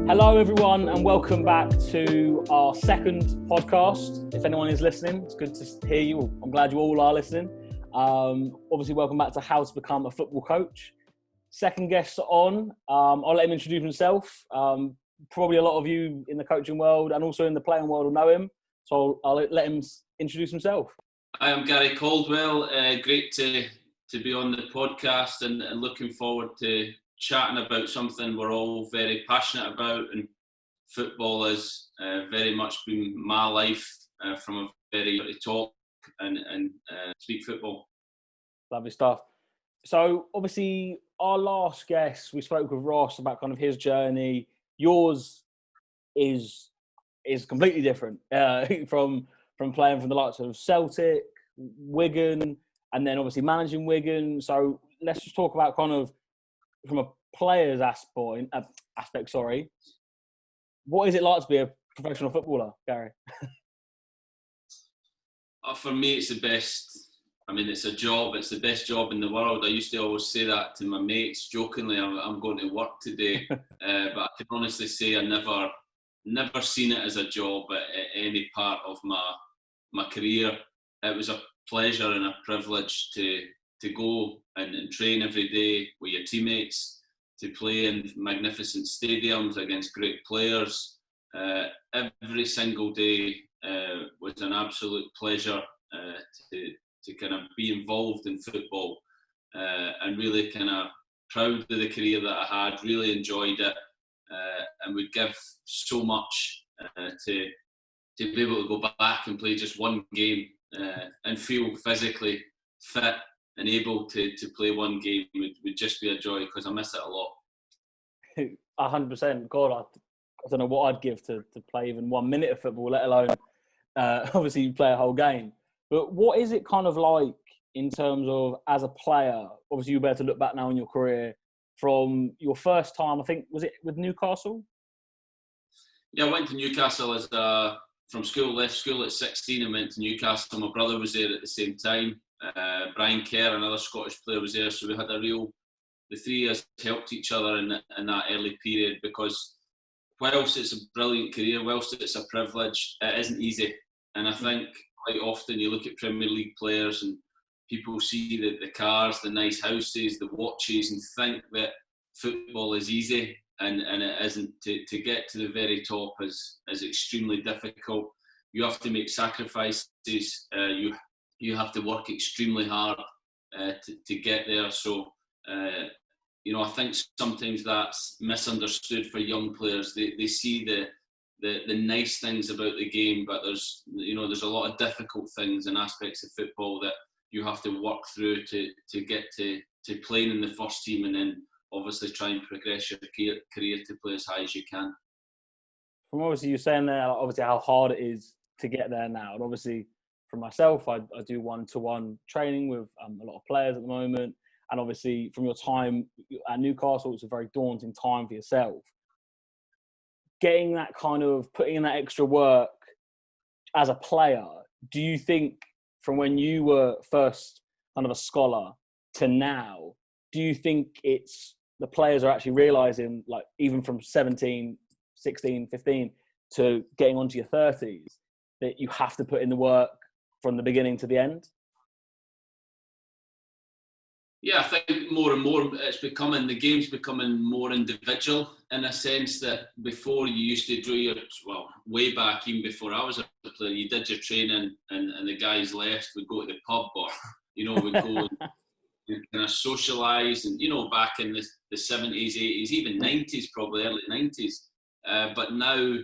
Hello everyone and welcome back to our second podcast. If anyone is listening, it's good to hear you. I'm glad you all are listening. Obviously, welcome back to How to Become a Football Coach. Second guest on, I'll let him introduce himself. Probably a lot of you in the coaching world and also in the playing world will know him. So I'll let him introduce himself. Hi, I'm Gary Caldwell. Great to be on the podcast and looking forward to chatting about something we're all very passionate about, and football has very much been my life from a very early talk and speak football. Lovely stuff. So obviously our last guest, we spoke with Ross about kind of his journey. Yours is completely different from playing from the likes of Celtic, Wigan, and then obviously managing Wigan. So let's just talk about kind of from a player's aspect. What is it like to be a professional footballer, Gary? For me, it's the best. I mean, it's a job. It's the best job in the world. I used to always say that to my mates, jokingly. I'm going to work today, but I can honestly say I never seen it as a job at any part of my career. It was a pleasure and a privilege to go and train every day with your teammates, to play in magnificent stadiums against great players. Every single day was an absolute pleasure to kind of be involved in football, and really kind of proud of the career that I had. Really enjoyed it, and would give so much to be able to go back and play just one game and feel physically fit and able to play one game would just be a joy, because I miss it a lot. 100%. God, I don't know what I'd give to play even 1 minute of football, let alone obviously you play a whole game. But what is it kind of like in terms of as a player? Obviously you're better to look back now in your career from your first time, I think, was it with Newcastle? Yeah, I went to Newcastle from school, left school at 16 and went to Newcastle. My brother was there at the same time. Brian Kerr, another Scottish player, was there. So we had the three of us helped each other in that early period, because whilst it's a brilliant career, whilst it's a privilege, it isn't easy. And I think quite often you look at Premier League players and people see the cars, the nice houses, the watches, and think that football is easy, and it isn't. To get to the very top is extremely difficult. You have to make sacrifices. You have to work extremely hard to get there. So, I think sometimes that's misunderstood for young players. They see the nice things about the game, but there's a lot of difficult things and aspects of football that you have to work through to get to playing in the first team, and then obviously try and progress your career to play as high as you can. From obviously you're saying there, obviously how hard it is to get there now, and obviously for myself, I do one-to-one training with a lot of players at the moment, and obviously from your time at Newcastle, it's a very daunting time for yourself. Getting that kind of, putting in that extra work as a player, do you think from when you were first kind of a scholar to now, do you think it's the players are actually realising, like even from 17, 16, 15 to getting onto your 30s, that you have to put in the work from the beginning to the end? Yeah, I think more and more the game's becoming more individual, in a sense that before you used to do way back, even before I was a player, you did your training and the guys left, would go to the pub, or, would go and kind of socialise, and, back in the 70s, 80s, even 90s, probably early 90s. But now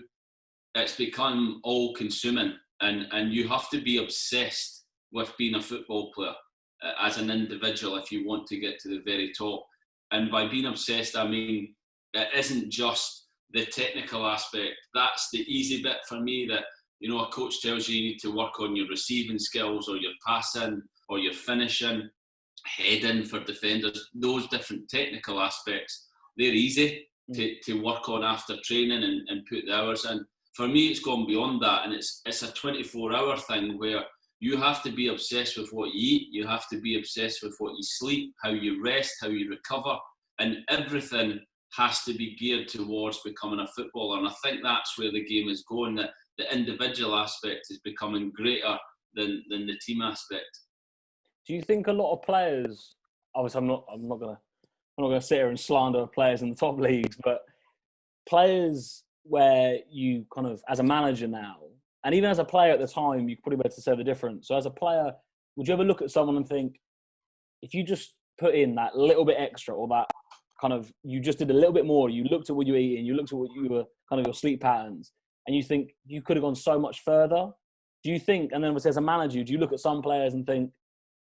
it's become all consuming, and you have to be obsessed with being a football player as an individual if you want to get to the very top. And by being obsessed, I mean it isn't just the technical aspect. That's the easy bit for me, that a coach tells you need to work on your receiving skills, or your passing, or your finishing, heading for defenders. Those different technical aspects, they're easy to work on after training and put the hours in. For me, it's gone beyond that, and it's a 24-hour thing where you have to be obsessed with what you eat. You have to be obsessed with what you sleep, how you rest, how you recover, and everything has to be geared towards becoming a footballer. And I think that's where the game is going, that the individual aspect is becoming greater than the team aspect. Do you think a lot of players, obviously I'm not gonna sit here and slander players in the top leagues, but players where you kind of, as a manager now, and even as a player at the time, you could probably better say the difference. So as a player, would you ever look at someone and think, if you just put in that little bit extra, or that kind of, you just did a little bit more, you looked at what you were eating, you looked at what you were, kind of your sleep patterns, and you think you could have gone so much further? Do you think, and then as a manager, do you look at some players and think,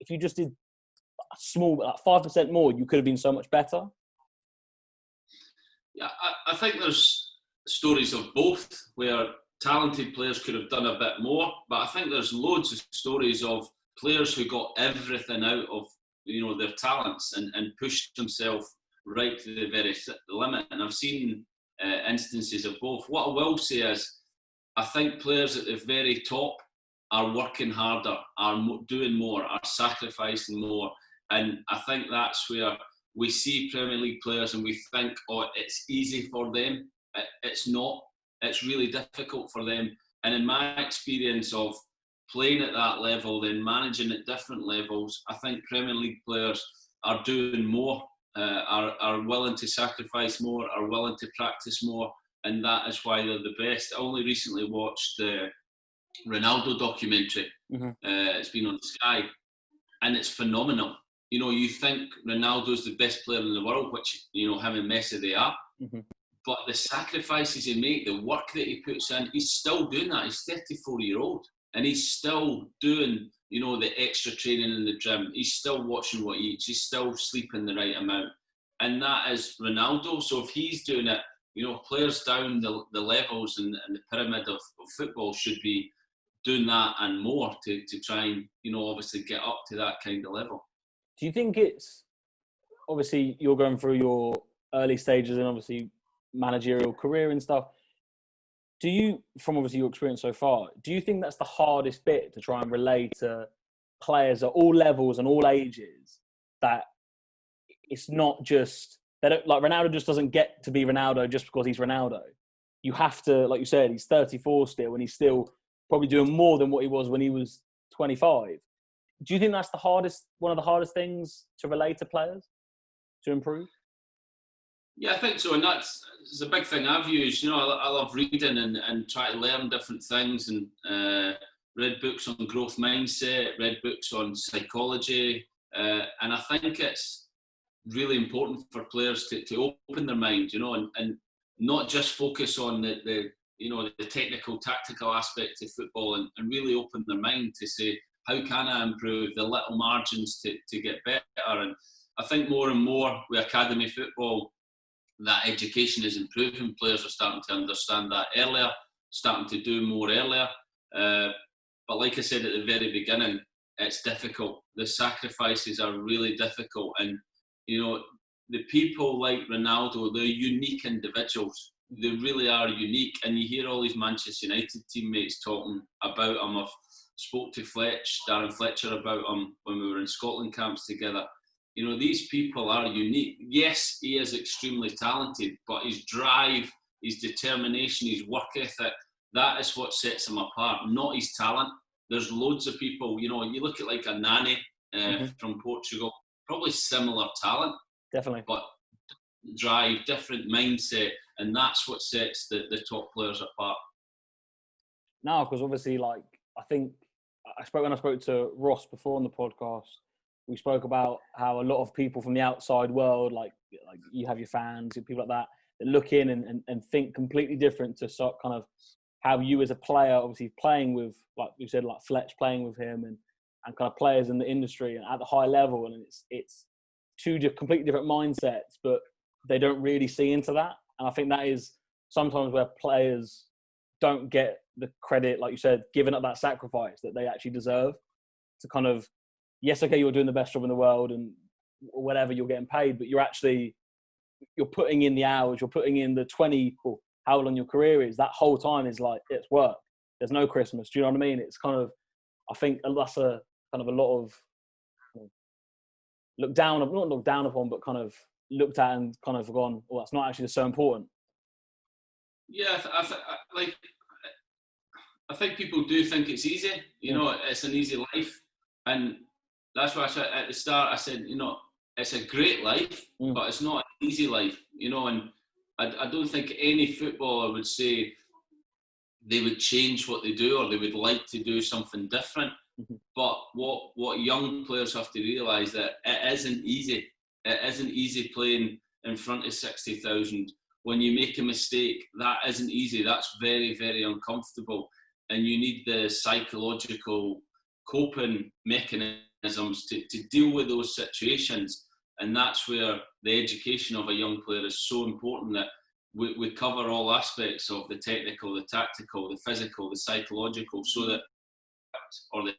if you just did a small, like 5% more, you could have been so much better? Yeah, I think there's stories of both where talented players could have done a bit more, but I think there's loads of stories of players who got everything out of their talents and pushed themselves right to the very limit. And I've seen instances of both. What I will say is, I think players at the very top are working harder, are doing more, are sacrificing more. And I think that's where we see Premier League players and we think, oh, it's easy for them. It's not. It's really difficult for them. And in my experience of playing at that level, then managing at different levels, I think Premier League players are doing more, are willing to sacrifice more, are willing to practice more, and that is why they're the best. I only recently watched the Ronaldo documentary. Mm-hmm. It's been on Sky, and it's phenomenal. You think Ronaldo's the best player in the world, which, him and Messi, they are. Mm-hmm. But the sacrifices he makes, the work that he puts in, he's still doing that. He's 34-year-old, and he's still doing, the extra training in the gym. He's still watching what he eats. He's still sleeping the right amount. And that is Ronaldo. So if he's doing it, players down the levels and the pyramid of football should be doing that and more to try and, obviously get up to that kind of level. Do you think it's, obviously you're going through your early stages and obviously managerial career and stuff. Do you, from obviously your experience so far, do you think that's the hardest bit to try and relate to players at all levels and all ages, that it's not just, they don't, like Ronaldo just doesn't get to be Ronaldo just because he's Ronaldo. You have to, like you said, he's 34 still, and he's still probably doing more than what he was when he was 25. Do you think that's one of the hardest things to relate to players, to improve? Yeah, I think so, and it's a big thing I've used. I love reading and try to learn different things, and read books on growth mindset, read books on psychology, and I think it's really important for players to open their mind, and not just focus on the technical, tactical aspect of football, and really open their mind to say, how can I improve the little margins to get better? And I think more and more with academy football, that education is improving. Players are starting to understand that earlier, starting to do more earlier. But like I said at the very beginning, it's difficult. The sacrifices are really difficult. And, the people like Ronaldo, they're unique individuals. They really are unique. And you hear all these Manchester United teammates talking about him. I've spoke to Darren Fletcher about him when we were in Scotland camps together. These people are unique. Yes, he is extremely talented, but his drive, his determination, his work ethic, that is what sets him apart, not his talent. There's loads of people, you look at like a Nani from Portugal, probably similar talent. Definitely. But drive, different mindset, and that's what sets the top players apart. No, because obviously, like, I think when I spoke to Ross before on the podcast, we spoke about how a lot of people from the outside world, like you have your fans, people like that look in and think completely different to sort kind of how you as a player, obviously playing with, like you said, like Fletch, playing with him and kind of players in the industry and at the high level. And it's two completely different mindsets, but they don't really see into that. And I think that is sometimes where players don't get the credit, like you said, giving up that sacrifice that they actually deserve to kind of, yes, okay, you're doing the best job in the world and whatever, you're getting paid, but you're putting in the hours, you're putting in the 20, or how long your career is, that whole time is like, it's work. There's no Christmas. Do you know what I mean? It's kind of, I think that's a kind of a lot of not looked down upon, but kind of looked at and kind of gone, well, that's not actually so important? Yeah, I think people do think it's easy. You know, it's an easy life, and that's why I said at the start. I said, you know, it's a great life, but it's not an easy life. You know, and I don't think any footballer would say they would change what they do or they would like to do something different. But what young players have to realise that it isn't easy. It isn't easy playing in front of 60,000. When you make a mistake, that isn't easy. That's very, very uncomfortable. And you need the psychological coping mechanisms to deal with those situations. And that's where the education of a young player is so important, that we cover all aspects of the technical, the tactical, the physical, the psychological, so that or the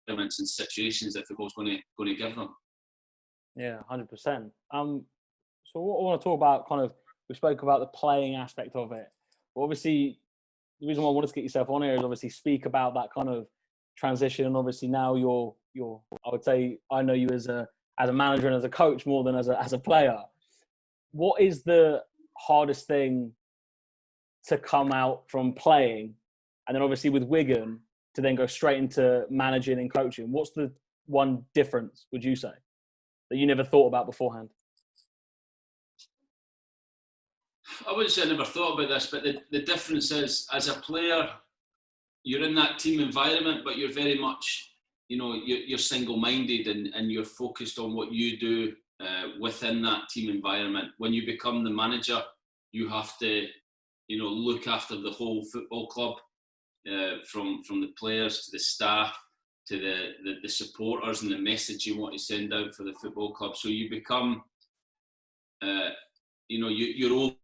elements and situations that football's going to give them. Yeah, 100%. So what I want to talk about, kind of, we spoke about the playing aspect of it. But obviously, the reason why I wanted to get yourself on here is obviously speak about that kind of transition. And obviously now you're I would say, I know you as a manager and as a coach more than as a player. What is the hardest thing to come out from playing, and then obviously with Wigan to then go straight into managing and coaching? What's the one difference, would you say, that you never thought about beforehand? I wouldn't say I never thought about this, but the difference is, as a player, you're in that team environment, but you're very much, you know, you're single-minded and you're focused on what you do within that team environment. When you become the manager, you have to, you know, look after the whole football club, from the players to the staff to the supporters, and the message you want to send out for the football club. So you become, you know, you're all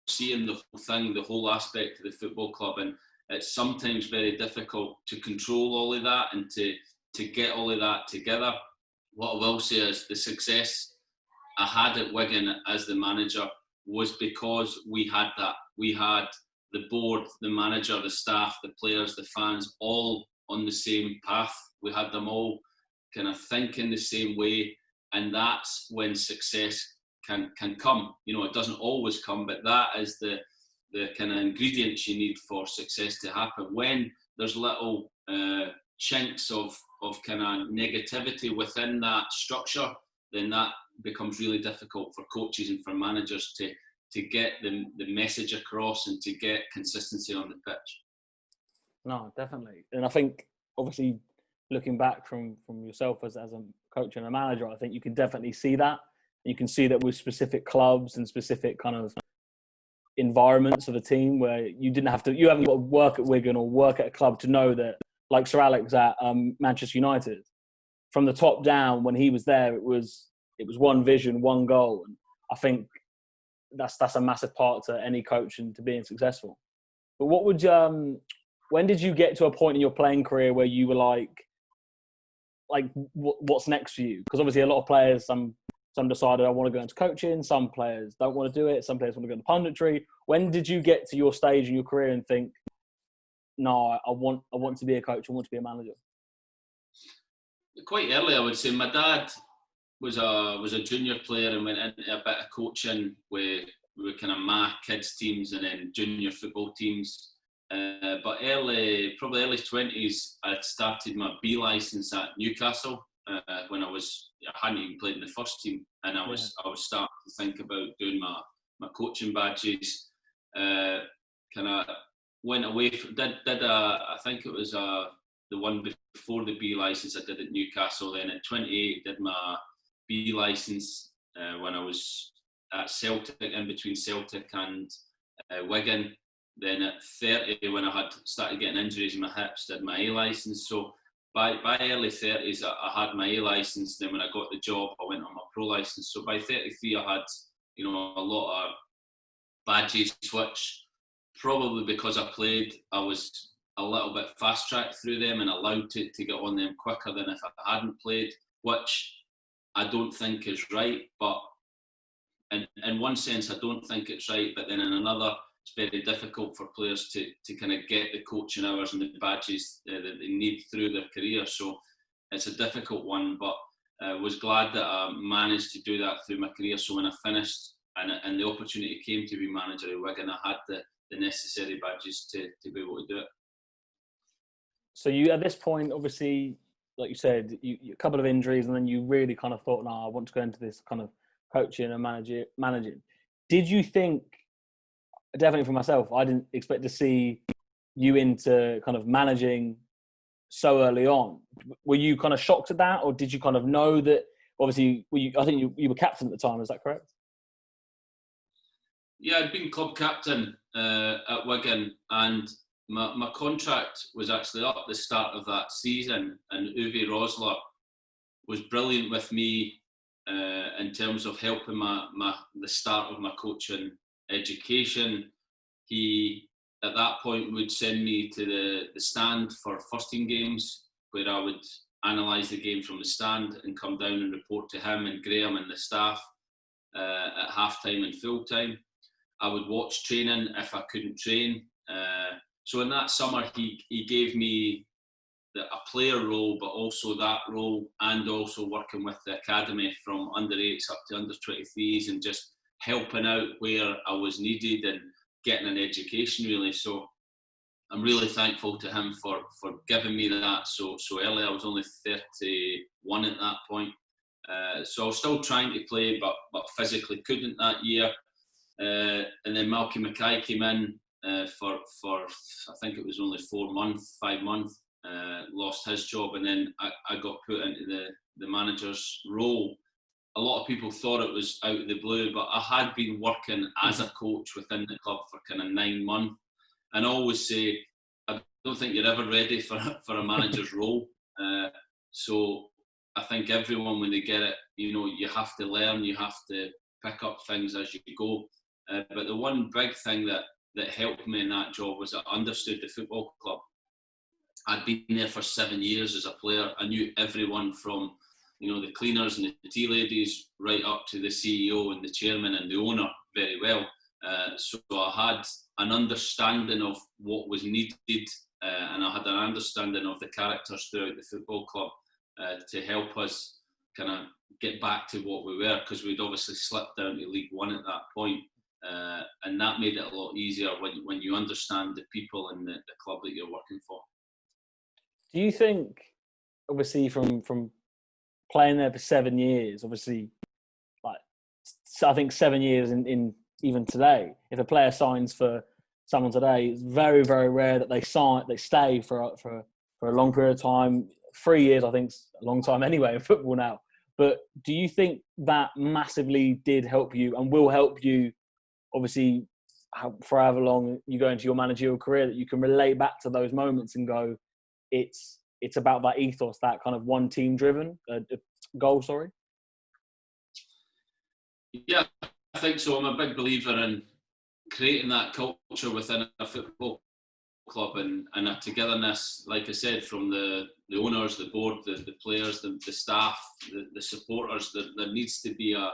seeing the whole thing, the whole aspect of the football club, and it's sometimes very difficult to control all of that and to get all of that together. What I will say is the success I had at Wigan as the manager was because we had that. We had the board, the manager, the staff, the players, the fans, all on the same path. We had them all kind of thinking the same way, and that's when success can come. You know, it doesn't always come, but that is the kind of ingredients you need for success to happen. When there's little chinks of kind of negativity within that structure, then that becomes really difficult for coaches and for managers to get the message across and to get consistency on the pitch. No, definitely. And I think, obviously, looking back from yourself as a coach and a manager, I think you can definitely see that. You can see that with specific clubs and specific kind of environments of a team where you haven't got to work at Wigan or work at a club to know that, like Sir Alex at Manchester United, from the top down, when he was there, it was one vision, one goal. And I think that's a massive part to any coach and to being successful. But when did you get to a point in your playing career where you were like what's next for you? Because obviously a lot of players, some decided I want to go into coaching, some players don't want to do it, some players want to go into punditry. When did you get to your stage in your career and think, no, I want to be a coach, I want to be a manager? Quite early, I would say. My dad was a junior player and went into a bit of coaching with kind of my kids teams and then junior football teams. But probably early 20s, I'd started my B licence at Newcastle when I hadn't even played in the first team, and I was starting to think about doing my coaching badges. Kind of went away from, I think it was the one before the B licence I did at Newcastle. Then at 28, did my B licence when I was at Celtic, in between Celtic and Wigan. Then at 30, when I had started getting injuries in my hips, did my A licence. So by early 30s, I had my A licence. Then when I got the job, I went on my pro licence. So by 33, I had, you know, a lot of badges, which probably because I played, I was a little bit fast-tracked through them and allowed to get on them quicker than if I hadn't played, which I don't think is right. But in one sense, I don't think it's right. But then in another, it's very difficult for players to kind of get the coaching hours and the badges that they need through their career. So it's a difficult one. But Was glad that I managed to do that through my career. So when I finished and the opportunity came to be manager of Wigan, I had the necessary badges to be able to do it. So you, at this point, obviously, like you said, you a couple of injuries, and then you really kind of thought, I want to go into this kind of coaching and managing. Did you think, definitely for myself, I didn't expect to see you into kind of managing so early on. Were you kind of shocked at that, or did you kind of know that? Obviously, I think you were captain at the time. Is that correct? Yeah, I'd been club captain at Wigan, and my contract was actually up at the start of that season, and Uwe Rosler was brilliant with me in terms of helping the start of my coaching education. He, at that point, would send me to the stand for first team games, where I would analyse the game from the stand and come down and report to him and Graham and the staff at half time and full time. I would watch training if I couldn't train. So in that summer, he gave me a player role, but also that role, and also working with the academy from under 8s up to under 23s, and just helping out where I was needed and getting an education, really. So I'm really thankful to him for giving me that so early. I was only 31 at that point. So I was still trying to play, but physically couldn't that year. And then Malky Mackay came in for I think it was only 5 months. Lost his job, and then I got put into the manager's role. A lot of people thought it was out of the blue, but I had been working as a coach within the club for kind of 9 months, and I always say, I don't think you're ever ready for a manager's role. So I think everyone, when they get it, you have to learn, you have to pick up things as you go. But the one big thing that helped me in that job was I understood the football club. I'd been there for 7 years as a player. I knew everyone from, the cleaners and the tea ladies right up to the CEO and the chairman and the owner very well. So I had an understanding of what was needed, and I had an understanding of the characters throughout the football club to help us kind of get back to what we were, because we'd obviously slipped down to League One at that point. And that made it a lot easier when you understand the people and the club that you're working for. Do you think, obviously, from playing there for 7 years, obviously, I think 7 years in even today, if a player signs for someone today, it's very, very rare that they stay for a long period of time. 3 years, I think, is a long time anyway in football now. But do you think that massively did help you and will help you, obviously, for however long you go into your managerial career, that you can relate back to those moments and go, it's about that ethos, that kind of one team driven goal, sorry? Yeah, I think so. I'm a big believer in creating that culture within a football club and a togetherness, like I said, from the owners, the board, the players, the staff, the supporters. There needs to be a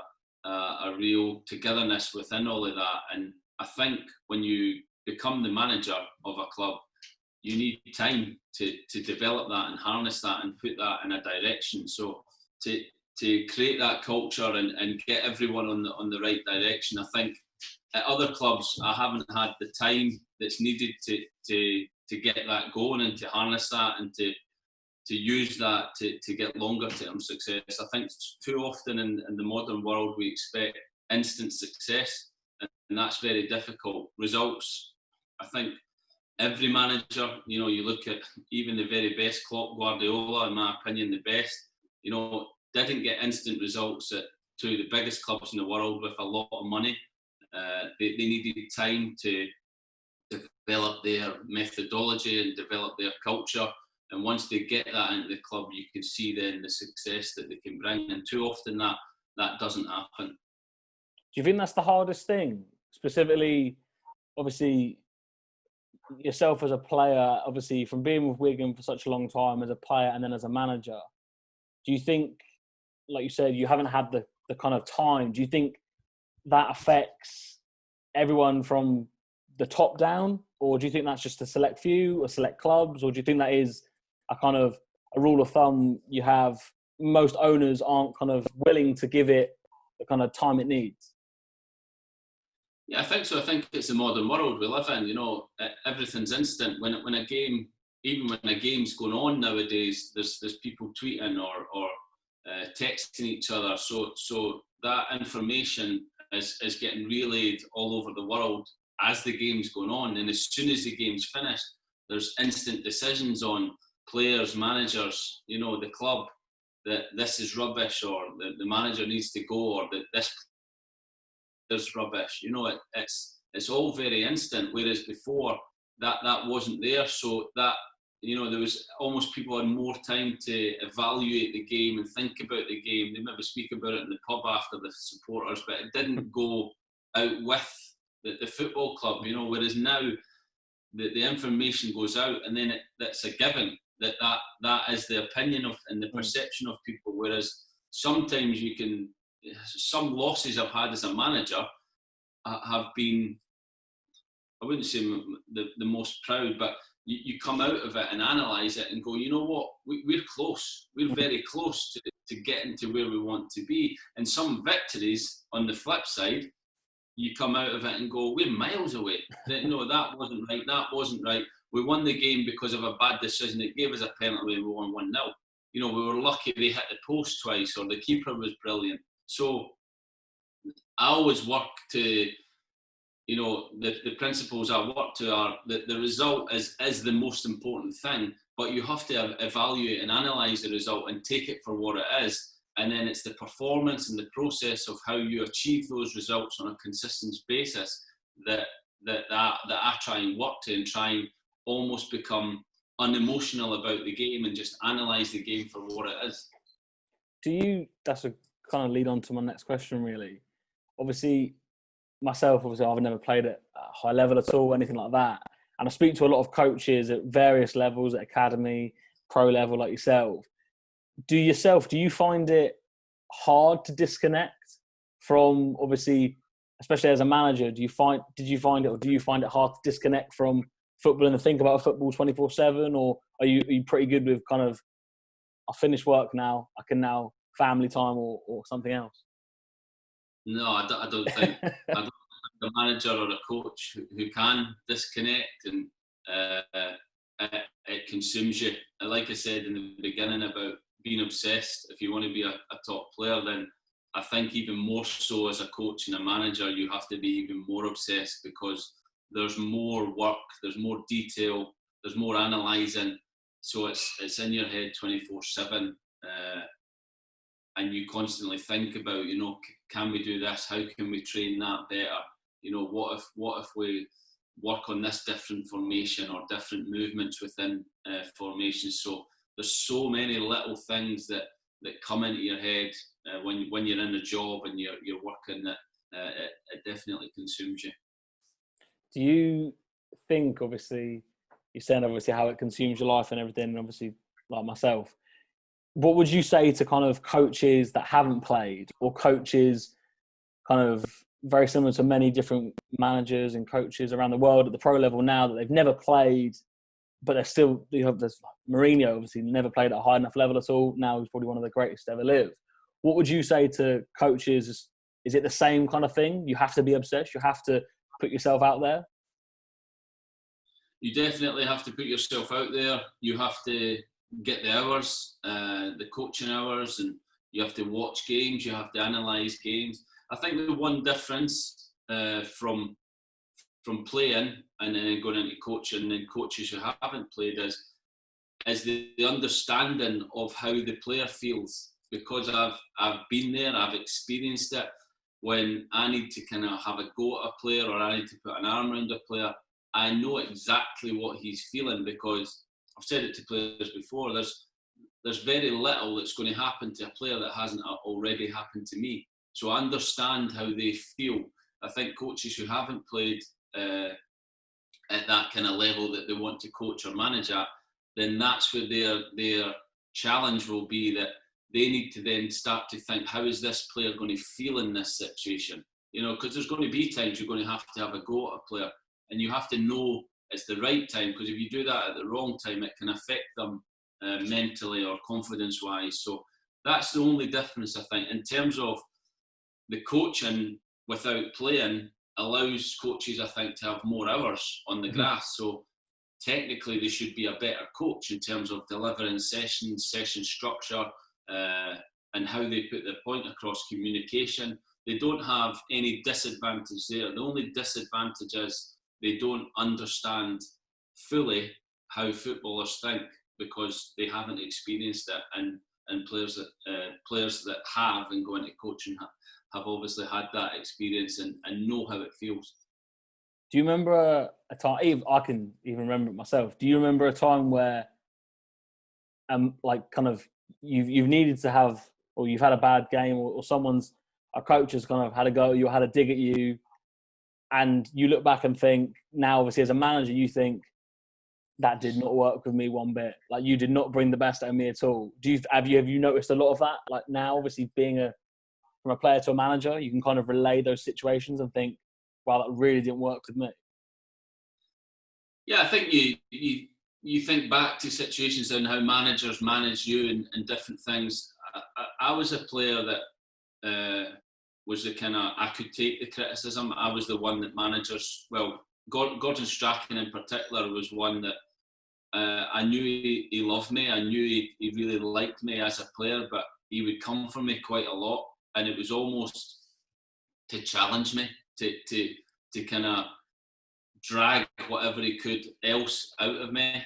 real togetherness within all of that. And I think when you become the manager of a club, you need time to develop that and harness that and put that in a direction. So to create that culture and get everyone on the right direction, I think at other clubs I haven't had the time that's needed to get that going and to harness that and to use that to get longer term success. I think too often in the modern world we expect instant success, and that's very difficult. Results, I think every manager, you look at even the very best, Klopp, Guardiola, in my opinion, the best, didn't get instant results at two of the biggest clubs in the world with a lot of money. They needed time to develop their methodology and develop their culture. And once they get that into the club, you can see then the success that they can bring. And too often that doesn't happen. Do you think that's the hardest thing? Specifically, obviously, yourself as a player, obviously from being with Wigan for such a long time as a player and then as a manager, do you think, like you said, you haven't had the kind of time? Do you think that affects everyone from the top down, or do you think that's just a select few or select clubs, or do you think that is a kind of a rule of thumb you have most owners aren't kind of willing to give it the kind of time it needs? Yeah, I think so. I think it's the modern world we live in. Everything's instant. When a game, even when a game's going on nowadays, there's people tweeting or texting each other. So that information is getting relayed all over the world as the game's going on. And as soon as the game's finished, there's instant decisions on players, managers, the club, that this is rubbish, or the manager needs to go, or that this is rubbish. It's all very instant, whereas before that wasn't there. So that, there was almost people had more time to evaluate the game and think about the game. They maybe speak about it in the pub after, the supporters, but it didn't go out with the football club, whereas now the information goes out, and then that's a given that is the opinion of and the perception of people. Whereas sometimes some losses I've had as a manager have been, I wouldn't say the most proud, but you come out of it and analyse it and go, you know what, we're close. We're very close to getting to where we want to be. And some victories, on the flip side, you come out of it and go, we're miles away. No, that wasn't right. We won the game because of a bad decision. It gave us a penalty and we won 1-0. We were lucky they hit the post twice, or the keeper was brilliant. So I always work to, the principles I work to are that the result is the most important thing, but you have to evaluate and analyse the result and take it for what it is. And then it's the performance and the process of how you achieve those results on a consistent basis that I try and work to, and try and almost become unemotional about the game and just analyse the game for what it is. That's a kind of lead on to my next question, really. Obviously, I've never played at a high level at all, anything like that. And I speak to a lot of coaches at various levels, at academy, pro level, like yourself. Do you find it hard to disconnect from, obviously, especially as a manager, do you find it hard to disconnect from football and to think about football 24/7, or are you pretty good with kind of, I finished work now, I can now family time or something else? No, I don't think a manager or a coach who can disconnect, and it consumes you. And like I said in the beginning about being obsessed, if you want to be a top player, then I think even more so as a coach and a manager, you have to be even more obsessed, because there's more work, there's more detail, there's more analysing. So it's in your head 24/7, and you constantly think about, can we do this? How can we train that better? What if we work on this different formation or different movements within formations? So there's so many little things that come into your head when you're in a job and you're working, that it definitely consumes you. Do you think, obviously, you're saying obviously how it consumes your life and everything, and obviously like myself, what would you say to kind of coaches that haven't played, or coaches kind of very similar to many different managers and coaches around the world at the pro level now, that they've never played, but they're still, there's Mourinho, obviously never played at a high enough level at all. Now he's probably one of the greatest to ever live. What would you say to coaches? Is it the same kind of thing? You have to be obsessed. You have to put yourself out there. You definitely have to put yourself out there. You have to get the hours, the coaching hours, and you have to watch games. You have to analyse games. I think the one difference from playing and then going into coaching and coaches who haven't played is the understanding of how the player feels. Because I've been there, I've experienced it. When I need to kind of have a go at a player, or I need to put an arm around a player, I know exactly what he's feeling, because I've said it to players before. There's very little that's going to happen to a player that hasn't already happened to me. So I understand how they feel. I think coaches who haven't played at that kind of level that they want to coach or manage at, then that's where their challenge will be, that they need to then start to think, how is this player going to feel in this situation? Because there's going to be times you're going to have a go at a player, and you have to know it's the right time, because if you do that at the wrong time, it can affect them mentally or confidence-wise. So that's the only difference, I think, in terms of the coaching without playing allows coaches, I think, to have more hours on the grass. So technically they should be a better coach in terms of delivering sessions, session structure, and how they put their point across, communication. They don't have any disadvantage there. The only disadvantage is they don't understand fully how footballers think because they haven't experienced it, and players that have and go into coaching have obviously had that experience and know how it feels. Do you remember a time? I can even remember it myself. Do you remember a time where, like, kind of you've needed to have, or you've had a bad game, or a coach has kind of had a go at you, had a dig at you, and you look back and think, now obviously as a manager, you think that did not work with me one bit. Like, you did not bring the best out of me at all. Have you noticed a lot of that? Like, now, obviously being from a player to a manager, you can kind of relay those situations and think, wow, that really didn't work with me. Yeah, I think you think back to situations and how managers manage you and different things. I was a player that was the kind of, I could take the criticism. I was the one that managers, well, Gordon Strachan in particular was one that I knew he loved me. I knew he really liked me as a player, but he would come for me quite a lot, and it was almost to challenge me, to kind of drag whatever he could else out of me.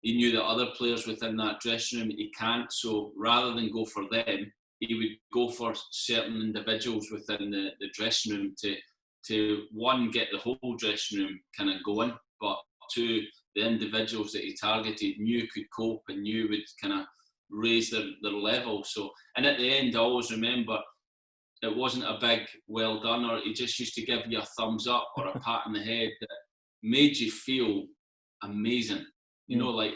He knew that other players within that dressing room, he can't, so rather than go for them, he would go for certain individuals within the dressing room to one, get the whole dressing room kind of going, but two, the individuals that he targeted knew could cope and knew would kind of raise their level. So, and at the end, I always remember, it wasn't a big well done, or he just used to give you a thumbs up or a pat on the head that made you feel amazing. You know, like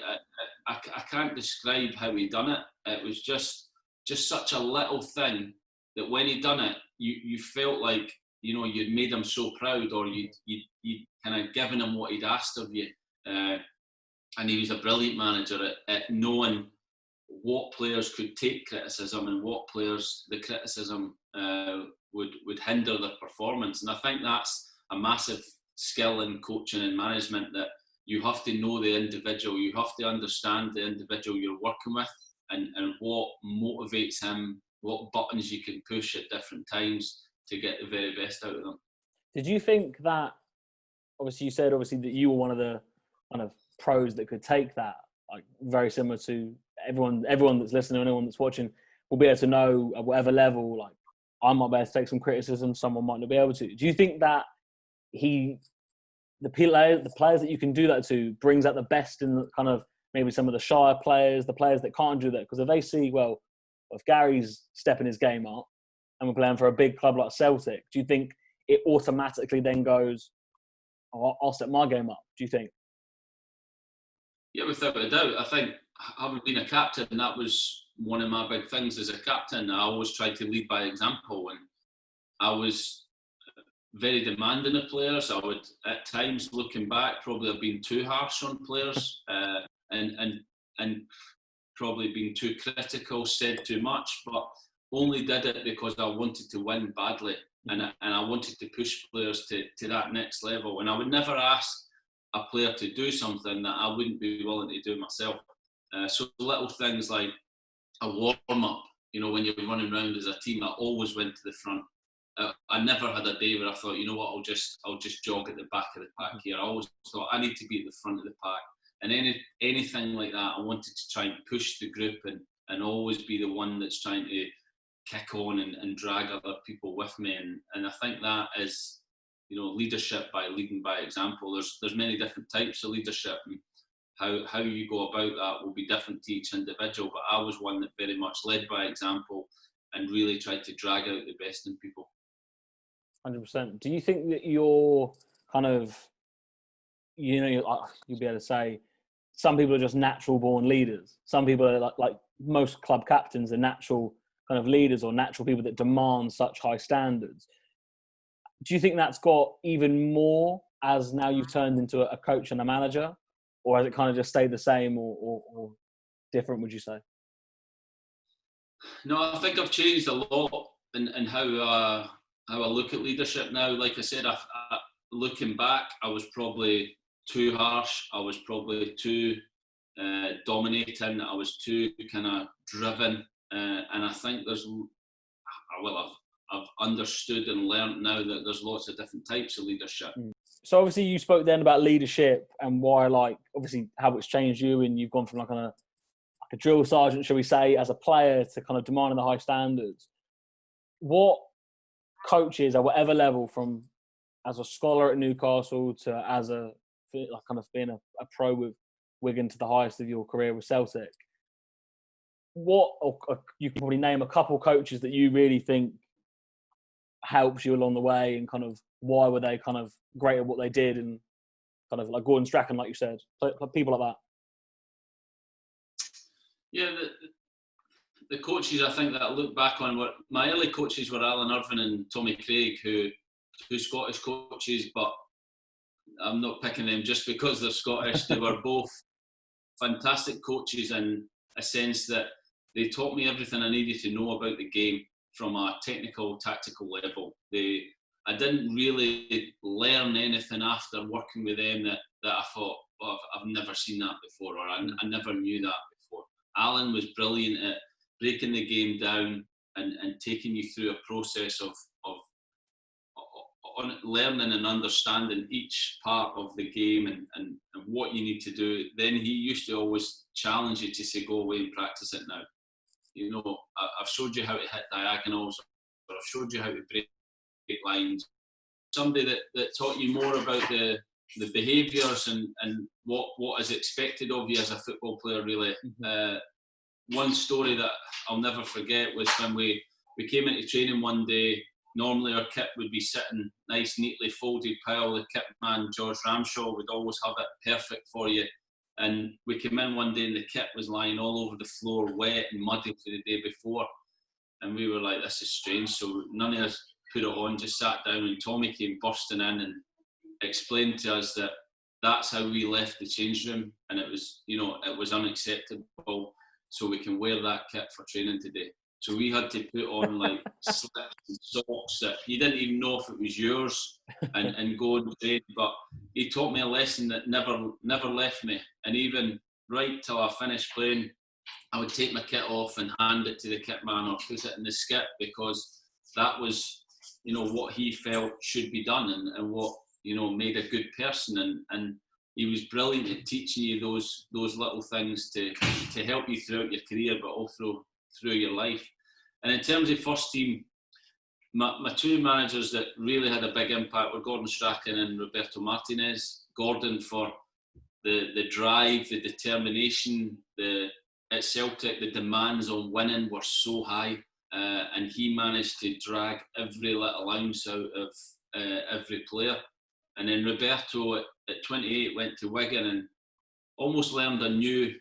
I can't describe how he done it. It was just such a little thing that when he done it, you felt like, you know, you'd made him so proud, or you'd kind of given him what he'd asked of you. And he was a brilliant manager at knowing what players could take criticism and what players the criticism would hinder their performance. And I think that's a massive skill in coaching and management, that you have to know the individual, you have to understand the individual you're working with, and what motivates him, what buttons you can push at different times to get the very best out of them. Did you think that, obviously you said that you were one of the kind of pros that could take that, like very similar to everyone that's listening, anyone that's watching will be able to know at whatever level, like, I might be able to take some criticism, someone might not be able to. Do you think that the players that you can do that to brings out the best in the kind of maybe some of the shyer players, the players that can't do that? Because if they see, well, if Gary's stepping his game up and we're playing for a big club like Celtic, do you think it automatically then goes, oh, I'll step my game up? Do you think? Yeah, without a doubt. I think, having been a captain, that was one of my big things as a captain. I always tried to lead by example, and I was very demanding of players. I would, at times, looking back, probably have been too harsh on players, and probably been too critical, said too much, but only did it because I wanted to win badly, and I wanted to push players to that next level. And I would never ask a player to do something that I wouldn't be willing to do myself. So little things like a warm-up, you know, when you're running around as a team, I always went to the front. I never had a day where I thought, you know what, I'll just jog at the back of the pack here. I always thought I need to be at the front of the pack. And anything like that, I wanted to try and push the group and always be the one that's trying to kick on and drag other people with me. And I think that is, you know, leadership by leading by example. There's many different types of leadership, and how you go about that will be different to each individual. But I was one that very much led by example and really tried to drag out the best in people. 100%. Do you think that you're kind of, you know, you'll be able to say some people are just natural born leaders. Some people are like most club captains are natural kind of leaders, or natural people that demand such high standards. Do you think that's got even more as now you've turned into a coach and a manager, or has it kind of just stayed the same or different, would you say? No, I think I've changed a lot in how I look at leadership now. Like I said, looking back, I was probably too harsh. I was probably too dominating. I was too kind of driven, and I think I've understood and learned now that there's lots of different types of leadership. So obviously you spoke then about leadership and why, like, obviously how it's changed you, and you've gone from like a drill sergeant, shall we say, as a player to kind of demanding the high standards. What coaches at whatever level, from as a scholar at Newcastle to as a like kind of being a pro with Wigan to the highest of your career with Celtic, what, or you can probably name a couple coaches that you really think helps you along the way, and kind of why were they kind of great at what they did, and kind of like Gordon Strachan, like you said, people like that. Yeah, the coaches I think that I look back on were my early coaches were Alan Irvine and Tommy Craig, who Scottish coaches, but I'm not picking them just because they're Scottish. They were both fantastic coaches in a sense that they taught me everything I needed to know about the game from a technical, tactical level. I didn't really learn anything after working with them that I thought, oh, I've never seen that before, or I never knew that before. Alan was brilliant at breaking the game down and taking you through a process of learning and understanding each part of the game and what you need to do. Then he used to always challenge you to say, go away and practice it now. You know, I've showed you how to hit diagonals, or I've showed you how to break lines. Somebody that taught you more about the behaviours and what is expected of you as a football player, really. Mm-hmm. One story that I'll never forget was when we came into training one day. Normally our kit would be sitting nice, neatly folded pile. The kit man, George Ramshaw, would always have it perfect for you. And we came in one day and the kit was lying all over the floor, wet and muddy for the day before. And we were like, this is strange. So none of us put it on, just sat down, and Tommy came bursting in and explained to us that that's how we left the change room. And it was, you know, it was unacceptable. So we can wear that kit for training today. So we had to put on like slips and socks that you didn't even know if it was yours and go and train. But he taught me a lesson that never left me. And even right till I finished playing, I would take my kit off and hand it to the kit man or put it in the skip, because that was, you know, what he felt should be done and what, you know, made a good person. And he was brilliant at teaching you those little things to help you throughout your career, but also through your life. And in terms of first team, my two managers that really had a big impact were Gordon Strachan and Roberto Martinez. Gordon for the drive, the determination, at Celtic the demands on winning were so high, and he managed to drag every little ounce out of every player. And then Roberto at 28 went to Wigan and almost learned a new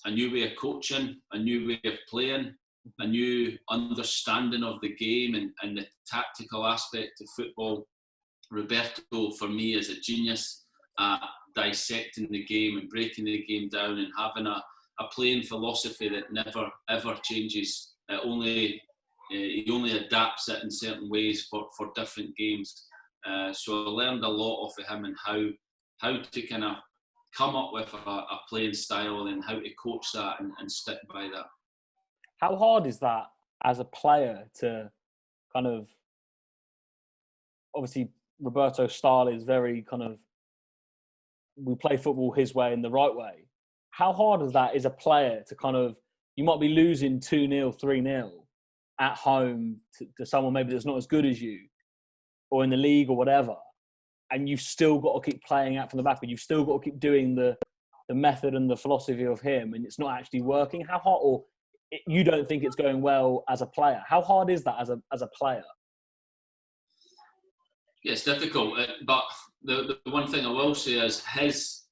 way of coaching, a new way of playing, a new understanding of the game and the tactical aspect of football. Roberto, for me, is a genius at dissecting the game and breaking the game down and having a playing philosophy that never ever changes. He only adapts it in certain ways for different games. So I learned a lot off of him and how to kind of come up with a playing style and how to coach that and stick by that. How hard is that as a player to kind of, obviously Roberto's style is very kind of, we play football his way and the right way. How hard is that as a player to kind of, you might be losing 2-0, 3-0 at home to someone maybe that's not as good as you, or in the league or whatever, and you've still got to keep playing out from the back, but you've still got to keep doing the method and the philosophy of him, and it's not actually working? How hard, or you don't think it's going well as a player? How hard is that as a player? Yeah, it's difficult, but the one thing I will say is his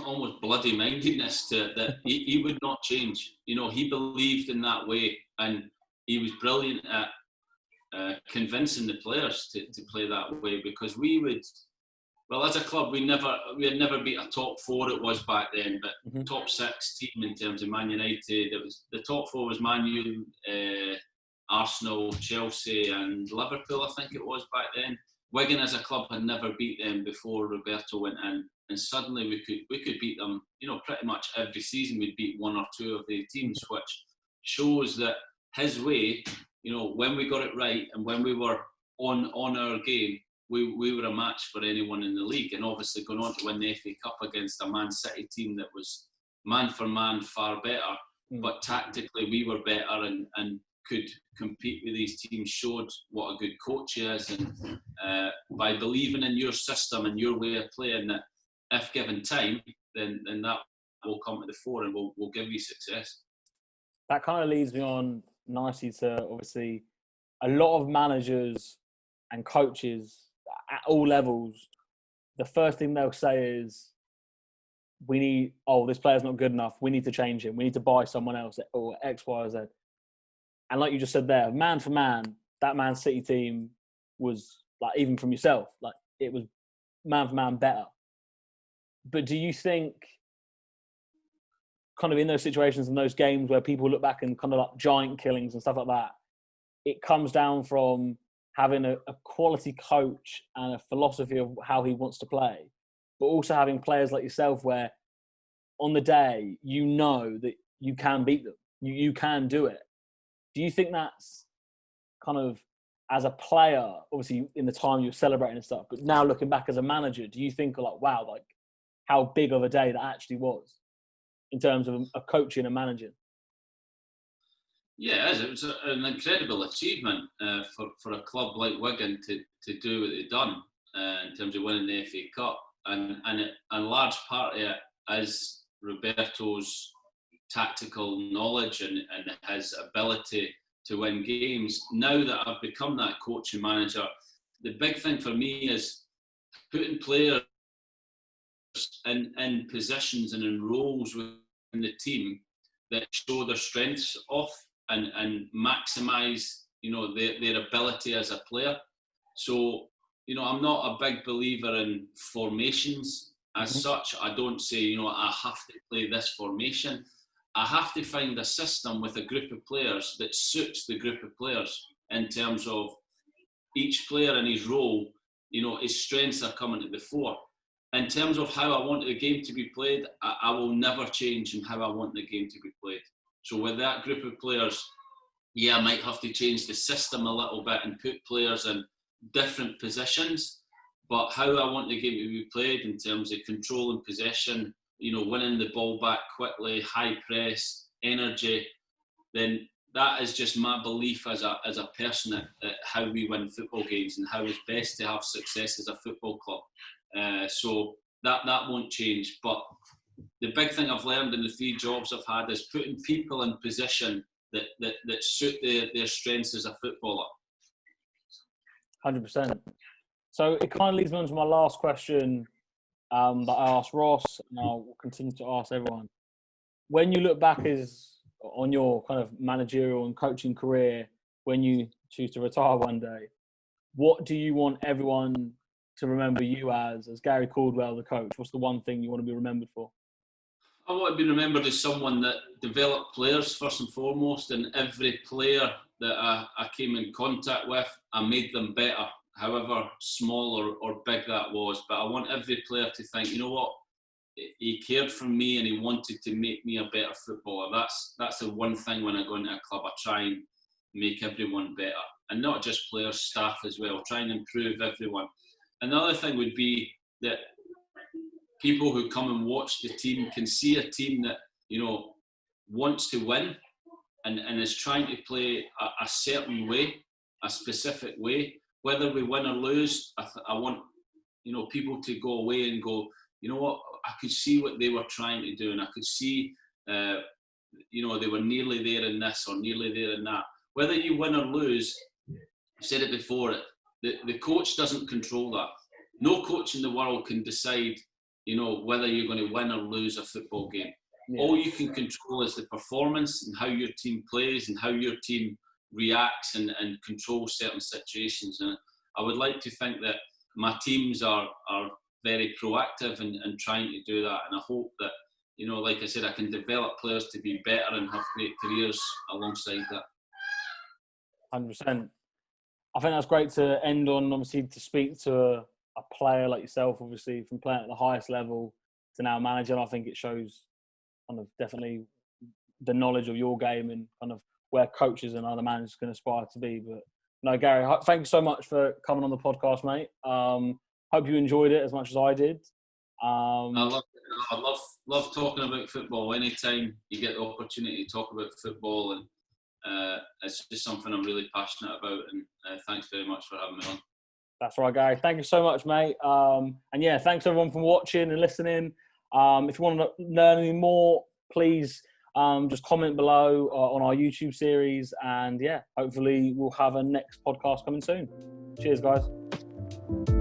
almost bloody mindedness that he would not change. You know, he believed in that way, and he was brilliant at convincing the players to play that way, because we would Well, as a club, we had never beat a top four. It was back then, but top six team in terms of Man United. It was the top four was Man U, Arsenal, Chelsea, and Liverpool. I think it was back then. Wigan as a club had never beat them before Roberto went in, and suddenly we could beat them. Pretty much every season we'd beat one or two of the teams, which shows that his way. When we got it right and when we were on our game. We were a match for anyone in the league, and obviously going on to win the FA Cup against a Man City team that was man for man far better, but tactically we were better and could compete with these teams, showed what a good coach he is, and by believing in your system and your way of playing, that if given time, then that will come to the fore and will give you success. That kind of leads me on nicely to, obviously, a lot of managers and coaches at all levels, the first thing they'll say is, this player's not good enough, we need to change him, we need to buy someone else, or X, Y, or Z. And like you just said there, man for man, that Man City team was, like, even from yourself, like, it was man for man better. But do you think, kind of in those situations, in those games where people look back and kind of like giant killings and stuff like that, it comes down from having a quality coach and a philosophy of how he wants to play, but also having players like yourself where on the day, that you can beat them. You can do it. Do you think that's kind of, as a player, obviously in the time you were celebrating and stuff, but now looking back as a manager, do you think like, wow, like how big of a day that actually was in terms of a coaching and managing? Yeah, it was an incredible achievement for a club like Wigan to do what they've done in terms of winning the FA Cup, and a large part of it is Roberto's tactical knowledge and his ability to win games. Now that I've become that coach and manager, the big thing for me is putting players in positions and in roles within the team that show their strengths off and maximise, their ability as a player. So, I'm not a big believer in formations as such. I don't say, I have to play this formation. I have to find a system with a group of players that suits the group of players in terms of each player in his role, his strengths are coming to the fore. In terms of how I want the game to be played, I will never change in how I want the game to be played. So with that group of players, I might have to change the system a little bit and put players in different positions. But how I want the game to be played in terms of controlling possession, winning the ball back quickly, high press, energy, then that is just my belief as a person at how we win football games and how it's best to have success as a football club. So that won't change. But the big thing I've learned in the 3 jobs I've had is putting people in position that suit their strengths as a footballer. 100%. So it kind of leads me on to my last question that I asked Ross, and I'll continue to ask everyone. When you look back on your kind of managerial and coaching career, when you choose to retire one day, what do you want everyone to remember you as Gary Caldwell, the coach? What's the one thing you want to be remembered for? I want to be remembered as someone that developed players first and foremost, and every player that I came in contact with, I made them better, however small or big that was. But I want every player to think, you know what, he cared for me and he wanted to make me a better footballer. That's the one thing when I go into a club, I try and make everyone better. And not just players, staff as well, try and improve everyone. Another thing would be that people who come and watch the team can see a team that, wants to win and is trying to play a certain way, a specific way. Whether we win or lose, I want, people to go away and go, you know what, I could see what they were trying to do, and I could see, they were nearly there in this or nearly there in that. Whether you win or lose, I've said it before, the coach doesn't control that. No coach in the world can decide, whether you're going to win or lose a football game. Yeah. All you can control is the performance and how your team plays and how your team reacts and controls certain situations. And I would like to think that my teams are very proactive and trying to do that. And I hope that, like I said, I can develop players to be better and have great careers alongside that. 100%. I think that's great to end on, obviously, to speak to a player like yourself, obviously, from playing at the highest level to now managing. I think it shows kind of definitely the knowledge of your game and kind of where coaches and other managers can aspire to be. But no, Gary, thank you so much for coming on the podcast, mate. Hope you enjoyed it as much as I did. I love talking about football. Anytime you get the opportunity to talk about football, and it's just something I'm really passionate about. And thanks very much for having me on. That's right, Gary. Thank you so much, mate. And yeah, thanks everyone for watching and listening. If you want to learn any more, please just comment below on our YouTube series. And yeah, hopefully we'll have a next podcast coming soon. Cheers, guys.